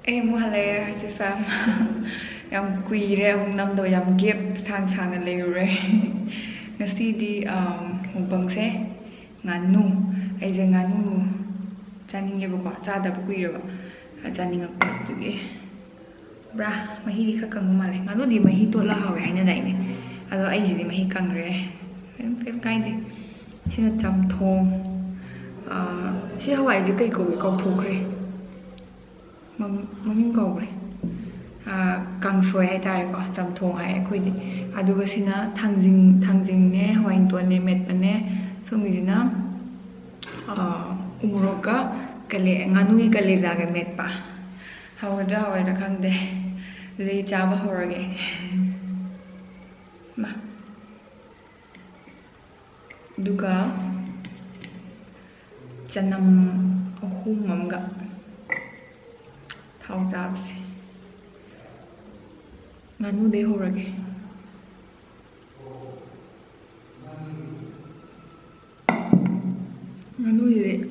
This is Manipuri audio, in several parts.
Em mua hale si fam yam quy re ông năm đầu yam ghép sang sang lên rồi ngasi đi mukbang se nganu ai je nganu chaning ye ba cha da quy rồi chaning ko tu ge bra mahi di kha kang ma le nganu di mahi to la hawe ai na dai ne ado ai di mahi kang re em kai de sina cham thong si hawai di kai ko thu kre mamiꯡ ꯀꯧꯈ꯭ꯔꯦ ꯀꯥꯡꯁꯣꯏ ꯍꯥꯏꯇꯥꯔꯦꯀꯣ ꯆꯝꯊꯣꯡ ꯍꯥꯏ ꯑꯩꯈꯣꯏꯗꯤ ꯑꯗꯨꯒ ꯁꯤꯅ ꯊꯥꯡꯖꯤꯡꯅꯦ ꯍꯋꯥꯏꯇꯣꯟꯅꯦ ꯃꯦꯠꯄꯅꯦ ꯁꯣꯝꯒꯤꯁꯤꯅ ꯎꯃꯣꯔꯣꯛꯀ ꯉꯥꯅꯨꯒꯤ ꯀꯂꯦꯖꯥꯒ ꯃꯦꯠꯄ ꯍꯥꯎꯒꯗ꯭ꯔꯥ ꯍꯥꯎꯔꯣꯏꯗ꯭ꯔꯥ ꯈꯪꯗꯦ ꯑꯗꯨꯗꯤ ꯆꯥꯕ ꯍꯧꯔꯒꯦ ꯑꯗꯨꯒ ꯆꯅꯝ 3 ꯑꯃꯒ thao 잡으세요. nganu 내 호라게. nganu 이제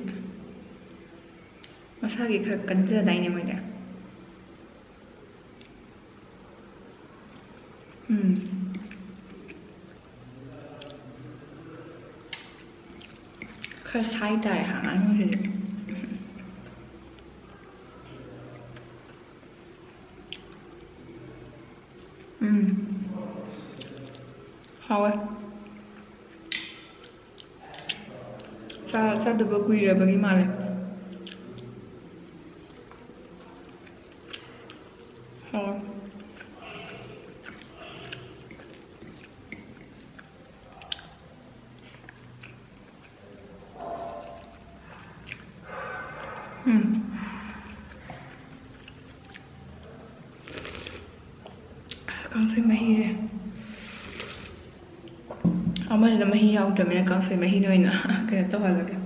마사기 그렇게 간지 다니네 뭐냐. 그 사이다에 하나 이제. 하와 짜도 먹고이래 먹이 말해 하와 깡소이 마히래 아무래도 마히 야우드면 깡소이 마히는 있나 그냥 또 하려고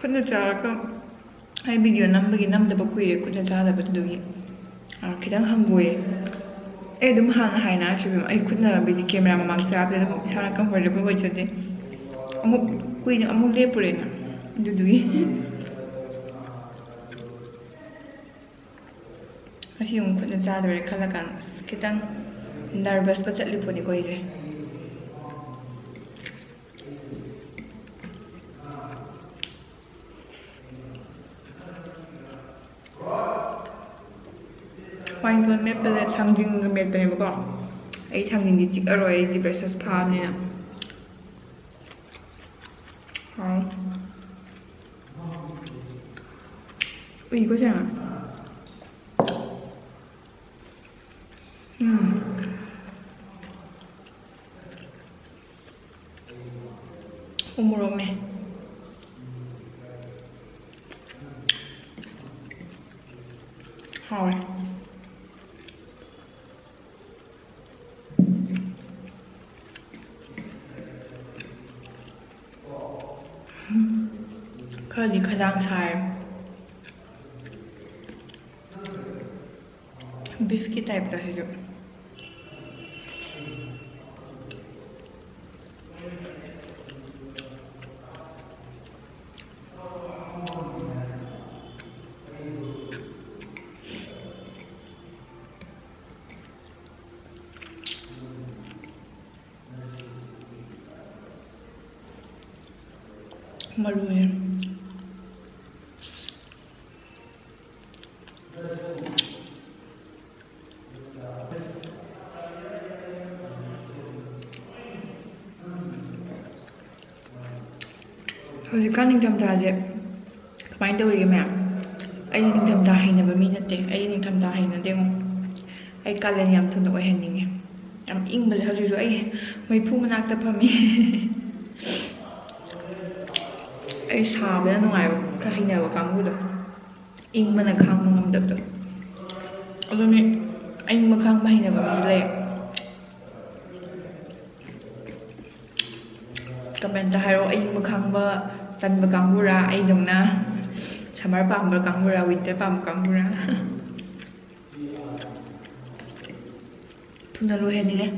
근데 자가 이 비디오 남기기 남도 보이래 근데 자다 버도기 그냥 한국에 애들 하나 지금 이 근데 비디 카메라 막 잡는데 뭐 사람 컴포터블 보고 있는데 아무 꾸이는 아무 레프레나 두두기 아시용 근데 자다 왜 칼라간 그냥 nervous 빠졌리 보니 거이래 와인돈 맵벨에 당진 맵벨에 먹어. 이 당진이 찍어로 이 브레스스 파네. 이거잖아. 오므로네. 하와. khơi khadang xài beef cái type đó sử dụng maluin hꯧꯖꯤꯛꯀꯥꯟ ꯅꯤꯡꯊꯝꯊꯥꯁꯦ ꯀꯃꯥꯏꯅ ꯇꯧꯔꯤꯒꯦ ꯃꯌꯥꯝ ꯑꯩꯗꯤ ꯅꯤꯡꯊꯝꯊꯥ ꯍꯩꯅꯕ ꯃꯤ ꯅꯠꯇꯦ ꯑꯩꯗꯤ ꯅꯤꯡꯊꯝꯊꯥ ꯍꯩꯅꯗꯦꯉꯣ ꯑꯩ ꯀꯥꯂꯦꯟ ꯌꯥꯝ ꯊꯨꯅ ꯑꯣꯏꯍꯟꯅꯤꯡꯉꯦ ꯌꯥꯝ ꯏꯪꯕꯁꯦ ꯍꯧꯖꯤꯛꯁꯨ ꯑꯩ ꯃꯩꯐꯨ ꯃꯅꯥꯛꯇ ꯐꯝꯃꯤ ꯑꯩ ꯁꯥꯕꯅ ꯅꯨꯡꯉꯥꯏꯕ ꯈꯔ ꯍꯩꯅꯕ ꯀꯥꯡꯕꯨꯗꯣ ꯏꯪꯕꯅ ꯈꯥꯡꯕ ꯉꯝꯗꯕꯗꯣ ꯑꯗꯨꯅꯦ ꯑꯏꯪꯕ ꯈꯥꯡꯕ ꯍꯩꯅꯕ ꯃꯤꯁꯨ ꯂꯩ ꯀꯃꯦꯟꯇ ꯍꯥꯏꯔꯛꯑꯣ ꯑꯏꯪꯕ ꯈꯪꯕ ꯇꯟꯕ ꯀꯥꯡꯕꯨꯔꯥ ꯑꯩꯗꯧꯅ ꯁꯝꯃꯔ ꯄꯥꯝꯕ ꯀꯥꯡꯕꯨꯔꯥ ꯋꯤꯟꯇꯔ ꯄꯥꯝꯕ ꯀꯥꯡꯕꯨꯔꯥ ꯊꯨꯅ ꯂꯣꯏꯍꯟꯅꯤꯡꯉꯦ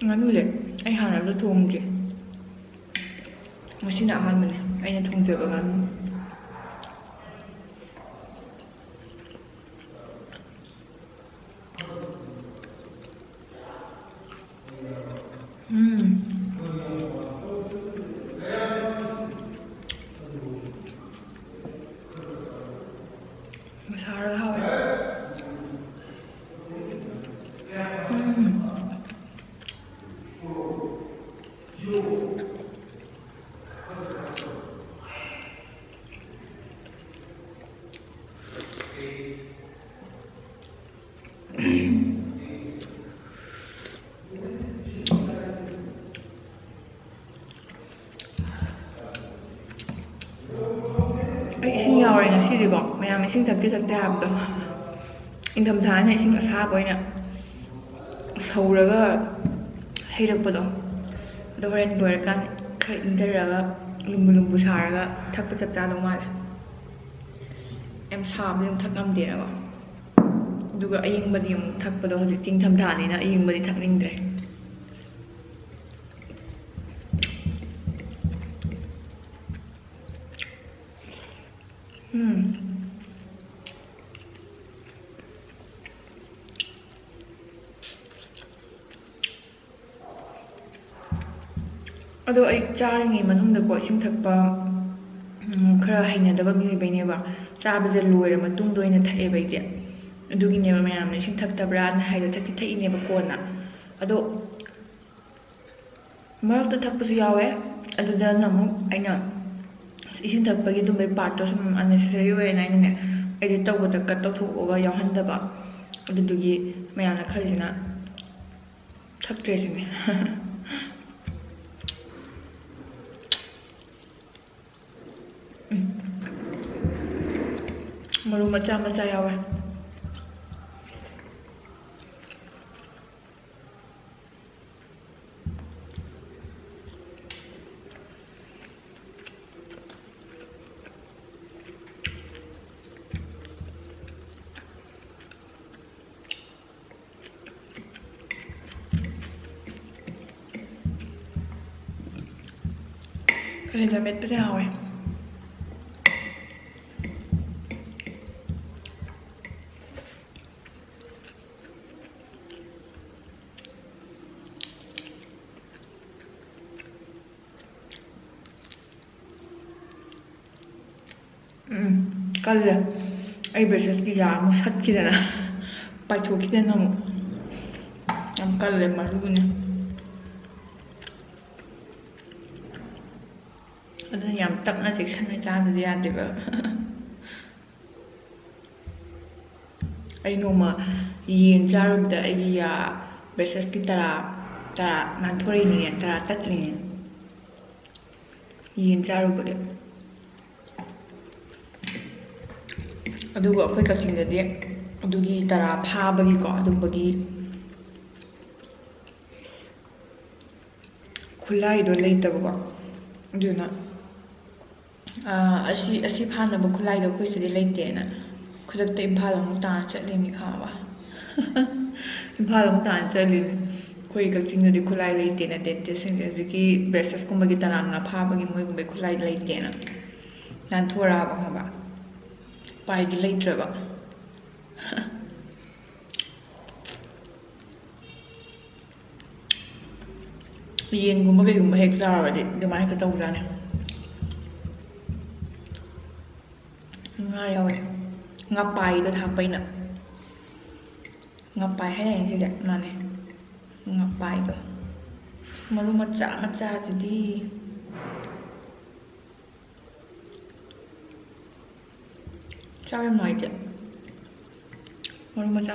ꯉꯥꯅꯨꯁꯦ ꯑꯩ ꯍꯥꯟꯅ ꯑꯝꯇ ꯊꯣꯡꯗ꯭ꯔꯤ ꯉꯁꯤꯅ ꯑꯍꯥꯟꯕꯅꯦ ꯑꯩꯅ ꯊꯣꯡꯖꯕ ꯉꯥꯅꯨ ꯃꯁꯥꯔꯒ ꯍꯥꯎꯋꯦ ꯑꯩ ꯏꯁꯤꯡ ꯌꯥꯎꯔꯦ ꯉꯁꯤꯗꯤꯀꯣ ꯃꯌꯥꯝ ꯏꯁꯤꯡ ꯊꯛꯇꯦ ꯍꯥꯏꯕꯗꯣ ꯏꯪꯊꯝꯊꯥꯅ ꯏꯁꯤꯡ ꯑꯁꯥꯕ ꯑꯣꯏꯅ ꯁꯧꯔꯒ ꯍꯩꯔꯛꯄꯗꯣ ꯑꯗꯣ ꯍꯣꯔꯦꯟ ꯂꯣꯏꯔꯀꯥꯟꯗ ꯈꯔ ꯏꯪꯊꯔꯒ ꯂꯨꯝꯕꯨ ꯁꯥꯔꯒ ꯊꯛꯄ ꯆꯞ ꯆꯥꯗꯧ ꯃꯥꯜꯂꯦ ꯌꯥꯝ ꯁꯥꯕꯗꯤ ꯑꯃꯨꯛ ꯊꯛ ꯉꯝꯗꯦꯅꯀꯣ ꯑꯗꯨꯒ ꯑꯌꯤꯡꯕꯗꯤ ꯑꯃꯨꯛ ꯊꯛꯄꯗꯣ ꯍꯧꯖꯤꯛꯇꯤ ꯏꯪꯊꯝꯊꯥꯅꯤꯅ ꯑꯌꯤꯡꯕꯗꯤ ꯊꯛꯅꯤꯡꯗ꯭ꯔꯦ ꯑꯗꯣ ꯑꯩ ꯆꯥꯔꯤꯉꯩ ꯃꯅꯨꯡꯗꯀꯣ ꯏꯁꯤꯡ ꯊꯛꯄ ꯈꯔ ꯍꯩꯅꯗꯕ ꯃꯤꯑꯣꯏꯕꯩꯅꯦꯕ ꯆꯥꯕꯁꯦ ꯂꯣꯏꯔ ꯃꯇꯨꯡꯗ ꯑꯣꯏꯅ ꯊꯛꯑꯦꯕ ꯑꯩꯗꯤ ꯑꯗꯨꯒꯤꯅꯦꯕ ꯃꯌꯥꯝꯅ ꯏꯁꯤꯡ ꯊꯛꯇꯕ꯭ꯔꯥꯅ ꯍꯥꯏꯗꯣ ꯊꯛꯏꯅꯦꯕ ꯀꯣꯟꯅ ꯑꯗꯣ ꯃꯔꯛꯇ ꯊꯛꯄꯁꯨ ꯌꯥꯎꯋꯦ ꯑꯗꯨꯗꯅ ꯑꯃꯨꯛ ꯑꯩꯅ ꯏꯁꯤꯡ ꯊꯛꯄꯒꯤ ꯑꯗꯨꯝꯕꯩ ꯄꯥꯔꯠꯇꯣ ꯁꯨꯝ ꯑꯟꯅꯦꯁꯦꯁꯔꯤ ꯑꯣꯏꯔꯦꯅ ꯑꯩꯅꯅꯦ ꯑꯦꯗꯤꯠ ꯇꯧꯕꯗ ꯀꯠ ꯇꯧꯊꯣꯛꯑꯒ ꯌꯥꯎꯍꯟꯗꯕ ꯑꯗꯨꯗꯨꯒꯤ ꯃꯌꯥꯝꯅ ꯈꯜꯂꯤꯁꯤꯅ ꯊꯛꯇ꯭ꯔꯦꯁꯤꯅꯦ ꯃꯔꯨ ꯃꯆꯥ ꯌꯥꯎꯋꯦ ꯀꯥꯂꯦꯟꯗ ꯃꯦꯠꯄꯁꯦ ꯍꯥꯎꯋꯦ ꯀꯜꯂꯦ ꯑꯩ ꯕ꯭ꯔꯦꯁꯂꯦꯠꯀꯤ ꯌꯥ ꯑꯃꯨꯛ ꯁꯠꯈꯤꯗꯅ ꯄꯥꯏꯊꯣꯛꯈꯤꯗꯅ ꯑꯃꯨꯛ ꯌꯥꯝ ꯀꯜꯂꯦ ꯃꯔꯨꯅꯦ ꯑꯗꯨꯅ ꯌꯥꯝ ꯇꯞꯅ ꯆꯦꯛꯁꯤꯟꯅ ꯆꯥꯗꯗꯤ ꯌꯥꯗꯦꯕ ꯑꯩ ꯅꯣꯡꯃ ꯌꯦꯟ ꯆꯥꯔꯨꯕꯗ ꯑꯩꯒꯤ ꯌꯥ ꯕ꯭ꯔꯦꯁꯂꯦꯠꯀꯤ ꯇꯔꯥ ꯅꯥꯟꯊꯣꯔꯛꯏꯅꯦ ꯇꯔꯥ ꯇꯠꯂꯤꯅꯦ ꯌꯦꯟ ꯆꯥꯔꯨꯕꯒꯤ ꯑꯗꯨꯒ ꯑꯩꯈꯣꯏ ꯀꯛꯆꯤꯡꯗꯗꯤ ꯑꯗꯨꯒꯤ ꯇꯔꯥ ꯐꯥꯕꯒꯤꯀꯣ ꯑꯗꯨꯝꯕꯒꯤ ꯈꯨꯠꯂꯥꯏꯗꯣ ꯂꯩꯇꯕꯀꯣ ꯑꯗꯨꯅ ꯑꯁꯤ ꯐꯥꯅꯕ ꯈꯨꯠꯂꯥꯏꯗꯣ ꯑꯩꯈꯣꯏ ꯁꯤꯗꯤ ꯂꯩꯇꯦꯅ ꯈꯨꯗꯛꯇ ꯏꯝꯐꯥꯜ ꯑꯃꯨꯛ ꯇꯥꯅ ꯆꯠꯂꯤꯅꯤ ꯈꯪꯉꯕ ꯏꯝꯐꯥꯜ ꯑꯃꯨꯛ ꯇꯥꯅ ꯆꯠꯂꯤꯅꯤ ꯑꯩꯈꯣꯏ ꯀꯛꯆꯤꯡꯗꯗꯤ ꯈꯨꯠꯂꯥꯏ ꯂꯩꯇꯦꯅ ꯗꯦꯟꯇꯤꯁꯁꯤꯡꯁꯦ ꯍꯧꯖꯤꯛꯀꯤ ꯕ꯭ꯔꯦꯁꯂꯦꯠꯀꯨꯝꯕꯒꯤ ꯇꯔꯥꯝꯅ ꯐꯥꯕꯒꯤ ꯃꯣꯏꯒꯨꯝꯕꯒꯤ ꯈꯨꯠꯂꯥꯏ ꯂꯩꯇꯦꯅ ꯅꯥꯟꯊꯣꯔꯛꯑꯕ ꯈꯪꯉꯕ ꯎꯄꯥꯏꯗꯤ ꯂꯩꯇ꯭ꯔꯕ ꯌꯦꯟꯒꯨꯝꯕ ꯀꯩꯒꯨꯝꯕ ꯍꯦꯛ ꯆꯥꯔꯨꯔꯗꯤ ꯑꯗꯨꯃꯥꯏꯅ ꯍꯦꯛꯇ ꯇꯧꯖꯥꯠꯅꯤ ꯉꯥ ꯌꯥꯎꯋꯦ ꯉꯥꯄꯥꯏꯗꯣ ꯊꯥꯛꯄꯩꯅ ꯉꯥꯄꯥꯏ ꯍꯥꯏꯅꯩꯅꯦ ꯁꯤꯗꯤ ꯃꯥꯅꯦ ꯉꯥꯄꯥꯏꯗꯣ ꯃꯔꯨ ꯃꯆꯥꯁꯤꯗꯤ ꯆꯥꯕ ꯌꯥꯝ ꯅꯨꯡꯉꯥꯏꯇꯦ ꯃꯔꯨ ꯃꯆꯥ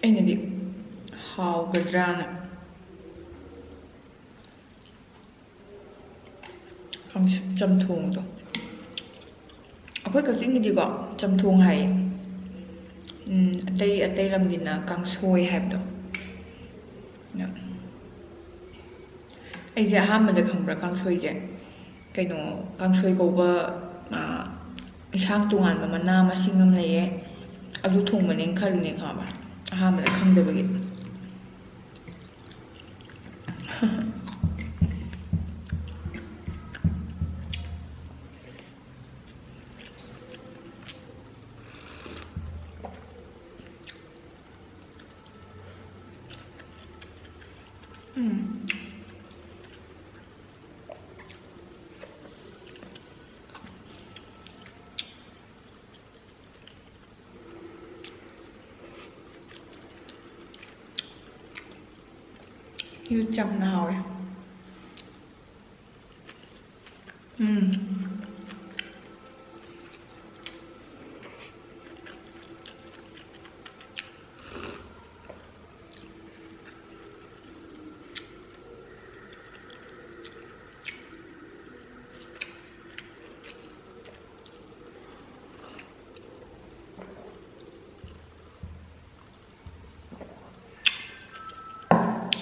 ꯑꯩꯅꯗꯤ ꯍꯥꯎꯒꯗ꯭ꯔꯥꯅ ꯆꯝꯊꯣꯡꯗꯣ ꯑꯩꯈꯣꯏ ꯀꯛꯆꯤꯡꯒꯤꯗꯤꯀꯣ ꯆꯝꯊꯣꯡ ꯍꯥꯏꯌꯦ ꯑꯇꯩ ꯂꯝꯒꯤꯅ ꯀꯥꯡꯁꯣꯏ ꯍꯥꯏꯕꯗꯣ ꯑꯩꯁꯦ ꯑꯍꯥꯟꯕꯗ ꯈꯪꯕ꯭ꯔꯥ ꯀꯥꯡꯁꯣꯏꯁꯦ ꯀꯩꯅꯣ ꯀꯥꯡꯁꯣꯏ ꯀꯧꯕ ꯏꯟꯁꯥꯡ ꯇꯣꯉꯥꯟꯕ ꯃꯅꯥ ꯃꯁꯤꯡ ꯑꯃ ꯂꯩꯌꯦ ꯑꯗꯨ ꯊꯣꯡꯕꯅꯦꯅ ꯈꯜꯂꯤꯅꯦ ꯈꯪꯉꯕ ꯑꯍꯥꯟꯕꯗ ꯈꯪꯗꯕꯒꯤ ꯌꯨ ꯆꯝꯅ ꯍꯥꯎꯋꯦ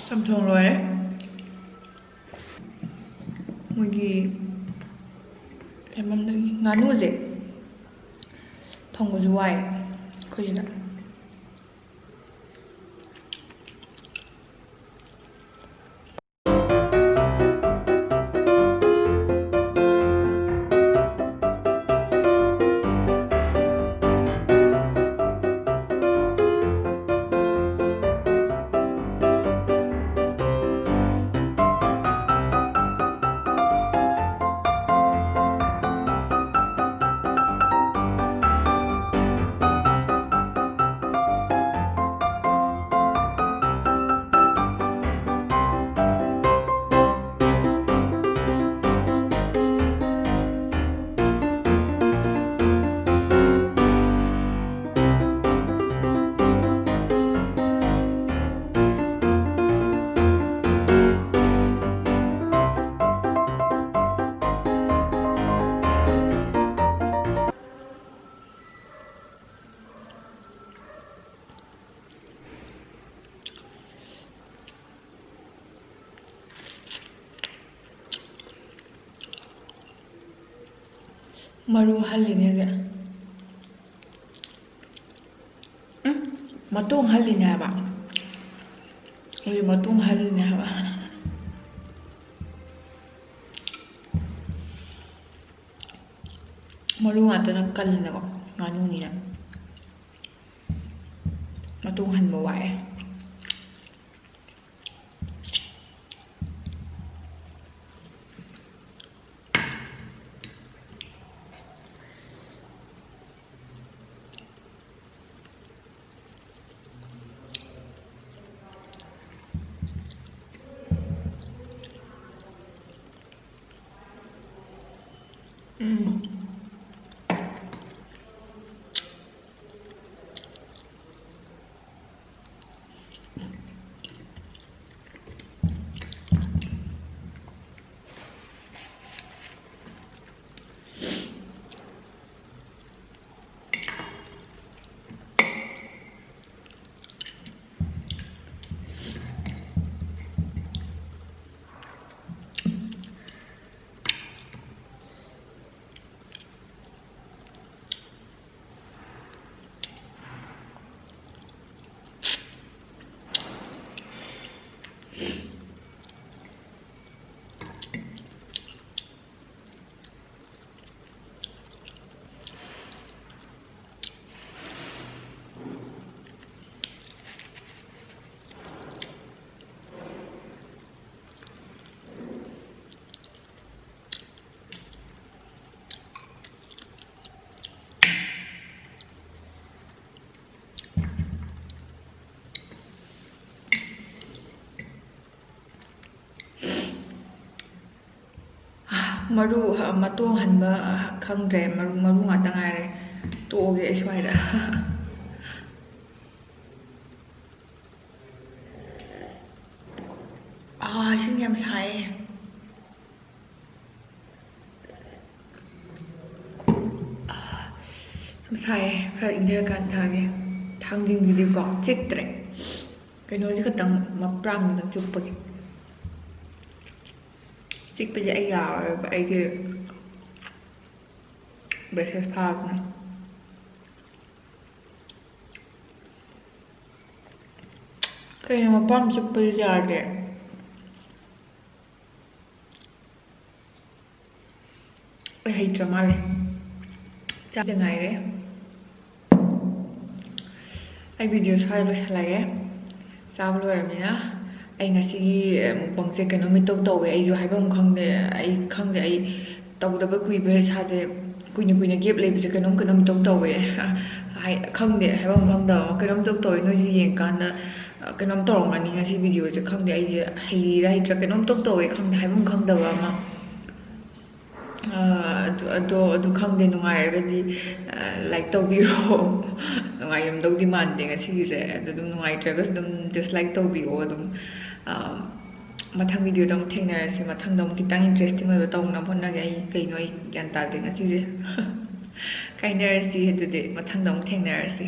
ꯆꯝꯊꯣꯡ ꯂꯣꯏꯔꯦ ꯃꯣꯏꯒꯤ ꯂꯩꯃꯝꯗꯒꯤ ꯉꯥꯅꯨꯁꯦ ꯊꯣꯡꯕꯁꯨ ꯋꯥꯏ ꯑꯩꯈꯣꯏꯁꯤꯗ ꯃꯔꯨ ꯍꯜꯂꯤꯅꯦ ꯍꯧꯖꯤꯛ ꯃꯇꯣꯡ ꯍꯜꯂꯤꯅꯦ ꯍꯥꯏꯕ ꯍꯧꯖꯤꯛ ꯃꯇꯣꯡ ꯍꯜꯂꯤꯅꯦ ꯍꯥꯏꯕ ꯃꯔꯨ ꯉꯥꯛꯇꯅ ꯀꯜꯂꯤꯅꯀꯣ ꯉꯥꯅꯨꯅꯤꯅ ꯃꯇꯣꯡ ꯍꯟꯕ ꯋꯥꯏꯑꯦ ꯃꯔꯨ ꯃꯇꯣꯡ ꯍꯟꯕ ꯈꯪꯗ꯭ꯔꯦ ꯃꯔꯨ ꯉꯥꯛꯇ ꯉꯥꯏꯔꯦ ꯇꯣꯛꯑꯒꯦ ꯑꯩ ꯁ꯭ꯋꯥꯏꯗ ꯌꯥꯝ ꯁꯥꯏꯌꯦ ꯌꯥꯝ ꯁꯥꯏꯌꯦ ꯈꯔ ꯏꯪꯊꯔꯀꯥꯟꯗ ꯊꯥꯒꯦ ꯊꯥꯡꯖꯤꯡꯁꯤꯗꯤꯀꯣ ꯆꯤꯛꯇ꯭ꯔꯦ ꯀꯩꯅꯣꯁꯤ ꯈꯛꯇꯪ ꯃꯄ꯭ꯔꯥꯡꯗꯪ ꯆꯨꯞꯄꯒꯤ ꯆꯤꯛꯄꯁꯦ ꯑꯩ ꯌꯥꯔꯣꯏꯕ ꯑꯩꯒꯤ ꯕ꯭ꯔꯦꯁꯂꯦꯠ ꯐꯥꯕꯅ ꯀꯩꯅꯣ ꯃꯄꯥꯝ ꯆꯨꯞꯄꯁꯨ ꯌꯥꯗꯦ ꯑꯩ ꯍꯩꯇ꯭ꯔ ꯃꯥꯜꯂꯦ ꯆꯥꯕꯗ ꯉꯥꯏꯔꯦ ꯑꯩ ꯚꯤꯗꯤꯑꯣ ꯁ꯭ꯋꯥꯏꯗ ꯂꯣꯏꯁꯤꯜꯂꯒꯦ ꯆꯥꯕ ꯂꯣꯏꯔꯕꯅꯤꯅ ꯑꯩ ꯉꯁꯤꯒꯤ ꯃꯨꯛꯕꯥꯡꯁꯦ ꯀꯩꯅꯣꯝ ꯏꯇꯧ ꯇꯧꯋꯦ ꯑꯩꯁꯨ ꯍꯥꯏꯐꯝ ꯈꯪꯗꯦ ꯑꯩ ꯇꯧꯗꯕ ꯀꯨꯏꯕ ꯏꯁꯥꯁꯦ ꯀꯨꯏꯅ ꯒꯦꯞ ꯂꯩꯕꯁꯦ ꯀꯩꯅꯣꯝ ꯏꯇꯧ ꯇꯧꯋꯦ ꯈꯪꯗꯦ ꯍꯥꯏꯐꯝ ꯈꯪꯗꯕ ꯀꯩꯅꯣꯝ ꯏꯇꯧ ꯇꯧꯋꯦ ꯅꯣꯏꯁꯨ ꯌꯦꯡꯀꯥꯟꯗ ꯀꯩꯅꯣꯝ ꯇꯧꯔꯝꯒꯅꯤ ꯉꯁꯤ ꯚꯤꯗꯤꯑꯣꯁꯦ ꯈꯪꯗꯦ ꯑꯩꯁꯦ ꯍꯩꯔꯤꯔꯥ ꯍꯩꯇ꯭ꯔꯥ ꯀꯩꯅꯣꯝ ꯏꯇꯧ ꯇꯧꯋꯦ ꯈꯪꯗꯦ ꯍꯥꯏꯐꯝ ꯈꯪꯗꯕ ꯑꯃ ꯑꯗꯨ ꯈꯪꯗꯦ ꯅꯨꯡꯉꯥꯏꯔꯒꯗꯤ ꯂꯥꯏꯛ ꯇꯧꯕꯤꯔꯣ ꯅꯨꯡꯉꯥꯏꯔꯝꯗꯧꯗꯤ ꯃꯥꯟꯗꯦ ꯉꯁꯤꯒꯤꯁꯦ ꯑꯗꯨ ꯑꯗꯨꯝ ꯅꯨꯡꯉꯥꯏꯇ꯭ꯔꯒꯁꯨ ꯑꯗꯨꯝ ꯗꯤꯁꯂꯥꯏꯛ ꯇꯧꯕꯤꯌꯣ ꯑꯗꯨꯝ ꯃꯊꯪ ꯚꯤꯗꯤꯑꯣꯗ ꯑꯃꯨꯛ ꯊꯦꯡꯅꯔꯁꯤ ꯃꯊꯪꯗ ꯑꯃꯨꯛ ꯈꯤꯇꯪ ꯏꯟꯇꯔꯦꯁꯇꯤꯡ ꯑꯣꯏꯕ ꯇꯧꯅꯕ ꯍꯣꯠꯅꯒꯦ ꯑꯩ ꯀꯩꯅꯣ ꯑꯩ ꯒ꯭ꯌꯥꯟ ꯇꯥꯗꯦ ꯉꯁꯤꯁꯦ ꯀꯥꯏꯅꯔꯁꯤ ꯑꯗꯨꯗꯤ ꯃꯊꯪꯗ ꯑꯃꯨꯛ ꯊꯦꯡꯅꯔꯁꯤ